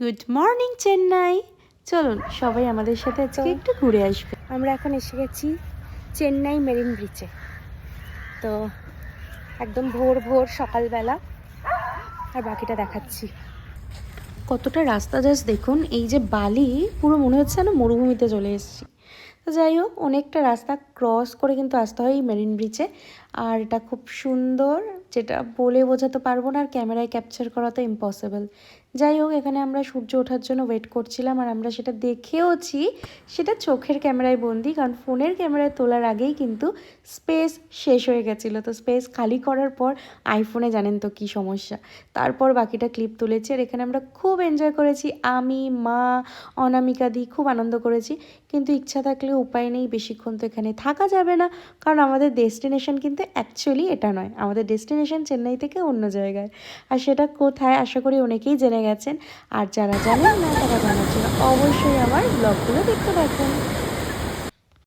Good morning Chennai. চলুন সবাই আমাদের সাথে আজকে একটু ঘুরে আসবে। আমরা এখন এসে গেছি চেন্নাই মেরিন ব্রিজে। তো একদম ভোর ভোর সকালবেলা, আর বাকিটা দেখাচ্ছি। কতটা রাস্তা জাস্ট দেখুন, এই যে বালি, পুরো মনে হচ্ছে না মরুভূমিতে চলে এসেছি। তো যাই হোক, অনেকটা রাস্তা ক্রস করে কিন্তু আসতে হয় এই মেরিন ব্রিজে। আর এটা খুব সুন্দর, যেটা বলে বোঝাতে পারবো না, আর ক্যামেরায় ক্যাপচার করা তো ইম্পসিবল। যাই হোক, এখানে আমরা সূর্য ওঠার জন্য ওয়েট করছিলাম, আর আমরা সেটা দেখেওছি। সেটা চোখের ক্যামেরায় বন্দি, কারণ ফোনের ক্যামেরায় তোলার আগেই কিন্তু স্পেস শেষ হয়ে গেছিলো। তো স্পেস খালি করার পর আইফোনে জানেন তো কী সমস্যা, তারপর বাকিটা ক্লিপ তুলেছি। আর এখানে আমরা খুব এনজয় করেছি, আমি, মা, অনামিকা দি খুব আনন্দ করেছি। কিন্তু ইচ্ছা থাকলে উপায় নেই, বেশিক্ষণ তো এখানে থাকা যাবে না, কারণ আমাদের ডেস্টিনেশন কিন্তু অ্যাকচুয়ালি এটা নয়। আমাদের ডেস্টিনেশন চেন্নাই থেকে অন্য জায়গায়। আর সেটা কোথায় আশা করি অনেকেই জেনে গেছেন, আর যারা জানেন না তারা জানার জন্য অবশ্যই আমার ব্লগগুলো দেখতে থাকুন।